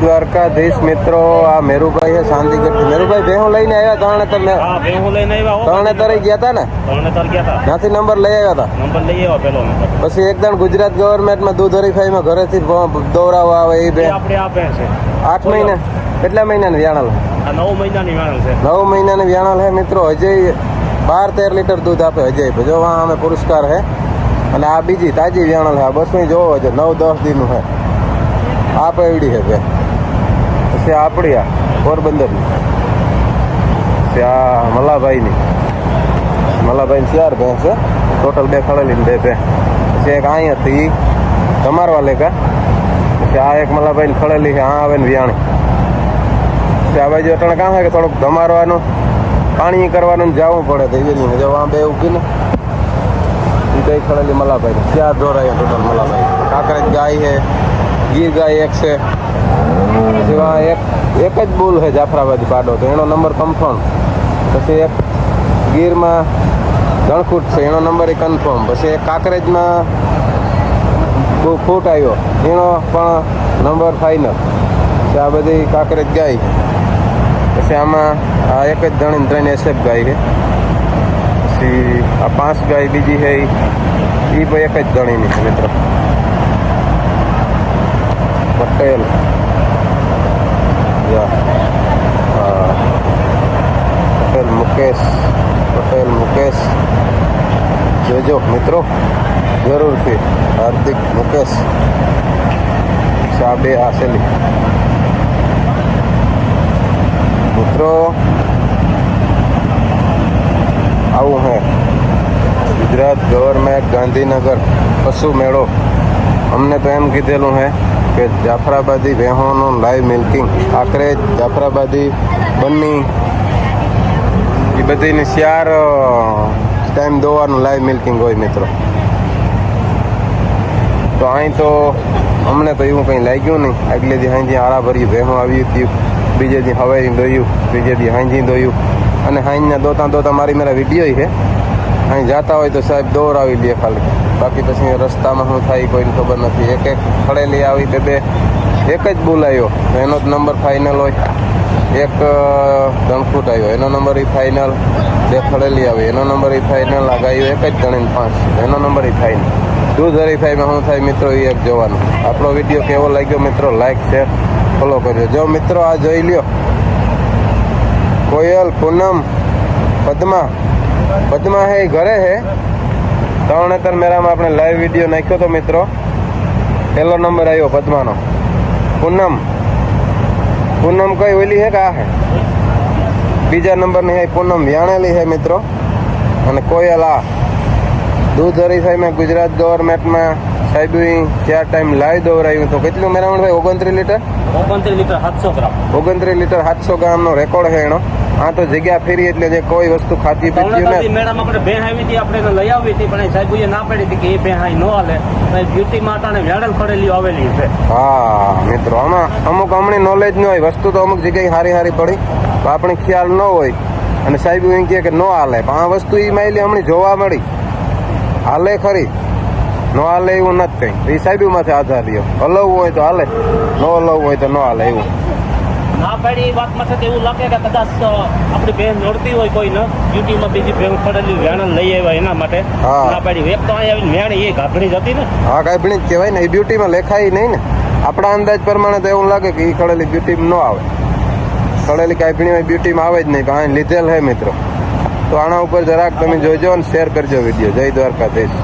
દ્વારકાધીશ મિત્રો, આ મેરુભાઈ છે શાંતિગઢ. મેરુભાઈ ભેહું લઈને આવ્યા તરણેતર ને? હા, ભેહું લઈને આવ્યા. તરણેતર ગયા હતા ને? તરણેતર ગયા હતા. ત્યાંથી નંબર લઈ આવ્યા હતા. નંબર લઈ આવ્યા પેલો નંબર. પછી એકદમ ગુજરાત ગવર્મેન્ટમાં દૂધ હરીફાઈમાં ઘરેથી દોરાવા આવે એ બે આપણે આપે છે 8 મહિના. કેટલા મહિનાની વ્યાણલ? આ 9 મહિનાની વાણલ છે. 9 મહિનાની વ્યાણલ છે મિત્રો. હજય 12-13 લીટર દૂધ આપે હજય. જો અમે પુરસ્કાર છે. અને આ બીજી તાજી વ્યાણલ છે. આ બસની જોવો છે 9-10 દીનું છે. આ પેવડી છે બે. પછી આપણી આ પોરબંદરની. પછી આ મલાભાઈની 4 ભેંસ છે. ટોટલ 2 ખડેલી ને 2 ભેંસ. પછી એક અહીંયા હતી તમારવા લેકા. પછી આ એક મલાભાઈ ખડેલી છે. આ આવે ને વિયાણી. પછી આ બાજુ અટણ કાં છે કે થોડુંક ધમારવાનું પાણી કરવાનું જવું પડે તો એવી જો આ બે ઊભી ને એ બે ખડેલી મલાભાઈ 4 ઢોરાય ટોટલ મલાભાઈ. કાંકરેજ ગાય છે, ગીર ગાય એક છે. પછી આ એક જ બુલ છે જાફરાબાદી પાડો તો એનો નંબર કન્ફર્મ. પછી એક ગીરમાં ગણખૂટ છે એનો નંબર એ કન્ફર્મ. પછી એક કાંકરેજમાં ફૂટ આવ્યો એનો પણ નંબર ફાઇનલ. પછી આ બધી કાંકરેજ ગાય. પછી આમાં આ એક જ ધણી 3 એસએફ ગાય છે. પછી આ 5 ગાય બીજી છે એ પણ એક જ ધણીની છે મિત્રો. પટેલ પટેલ મુકેશ જોજો મિત્રો જરૂરથી. હાર્દિક મુકેશ સાબે હાસેલી મિત્રો. આવું હે ગુજરાત ગવર્મેન્ટ ગાંધીનગર પશુ મેળો. અમને તો એમ કીધેલું હે કે જાફરાબાદી ભેહોનું લાઈવ મિલ્કિંગ કાંકરેજ જાફરાબાદી બન્ની એ બધીની 4 ટાઈમ દોવાનું લાઈવ મિલ્કિંગ હોય મિત્રો. તો અહીં તો અમને તો એવું કંઈ લાગ્યું નહીં. આગલે દી હાંજી આળા ભરી ભેહું આવ્યું હતું. બીજે દી હવાઈ દોયું, ત્રીજે દી હાંજી દોયું. અને હાંજના દોતા મારી મારા વિડીયો છે. અહીં જતા હોય તો સાહેબ દોરાવી લે ખાલી. બાકી પછી રસ્તામાં શું થાય કોઈને ખબર નથી. એક ખડેલી આવી બે એક જ બોલાયો એનો જ નંબર ફાઇનલ હોય. એક ગણખૂટ આવ્યો એનો નંબર એ ફાઇનલ. 2 ખડેલી આવી એનો નંબર એ ફાઇનલ. આ ગાયો એક જ ગણીને 5 એનો નંબર એ ફાઇનલ. દૂધ હરીફાઈમાં શું થાય મિત્રો એ એક જોવાનું. આપણો વિડીયો કેવો લાગ્યો મિત્રો લાઈક શેર ફોલો કરજો. જો મિત્રો આ જોઈ લ્યો કોયલ, પૂનમ, પદ્મા હે ઘરે હે. તરણેતર મેળામાં આપણે લાઈવ વિડીયો નાખ્યો તો મિત્રો. પહેલો નંબર આવ્યો પદ્માનો. પૂનમ કઈ ઓલી હે કે આ હે? બીજા નંબરની હે પૂનમ વ્યાણેલી હે મિત્રો. અને કોયલ આ દૂધ હરીફાઈમાં ગુજરાત ગવર્મેન્ટમાં સાહેબ 4 ટાઈમ લાઈવ દોરાયું. તો કેટલું મેરામણ ભાઈ? 29 લીટર 700 ગ્રામ. 29 લીટર 700 ગ્રામનો રેકોર્ડ છે એનો. આ તો જગ્યા ફેરી એટલે જે કોઈ વસ્તુ ખાતી પીતી ને મેડમ આપણે ભેં આવી હતી આપણે લઈ આવી હતી પણ સાહેબે ના પાડી હતી કે એ ભેં ન હાલે. બ્યુટી માતાને વેડલ પડેલી આવેલી છે. હા મિત્રો આમાં અમુક હમણાં નોલેજ ન હોય. વસ્તુ તો અમુક જગ્યાએ સારી પડી તો આપણે ખ્યાલ ન હોય. અને સાહેબ એમ કહે કે ન હાલે પણ આ વસ્તુ એ માયલી હમણાં જોવા મળી. હાલે ખરી ન હાલે એવું નથી કંઈ. એ સાહેબમાંથી આધાર રહ્યો. હલવવું હોય તો હાલે, ન હલવવું હોય તો ન હાલે એવું. ના પાડી વાતમાં છે એવું લાગે કે કદાચ આપણી બેન જોડતી હોય કોઈને ડ્યુટીમાં બીજી બેન પડેલી વેણ લઈ આવ્યા એના માટે ના પાડી. એક તો અહીંયા આવીને વેણ એ ગાભણી જ હતી ને. હા ગાભણી જ કહેવાય ને. એ બ્યુટીમાં લેખાય નહીં ને. આપણા અંદાજ પ્રમાણે તો એવું લાગે કે એ ખડેલી બ્યુટીમાં ન આવે. ખડેલી ગાભણીમાં બ્યુટીમાં આવે જ નહીં પણ અહીં લીધેલ હે મિત્રો. તો આના ઉપર જરાક તમે જોજો અને શેર કરજો વિડીયો. જય દ્વારકાધીશ.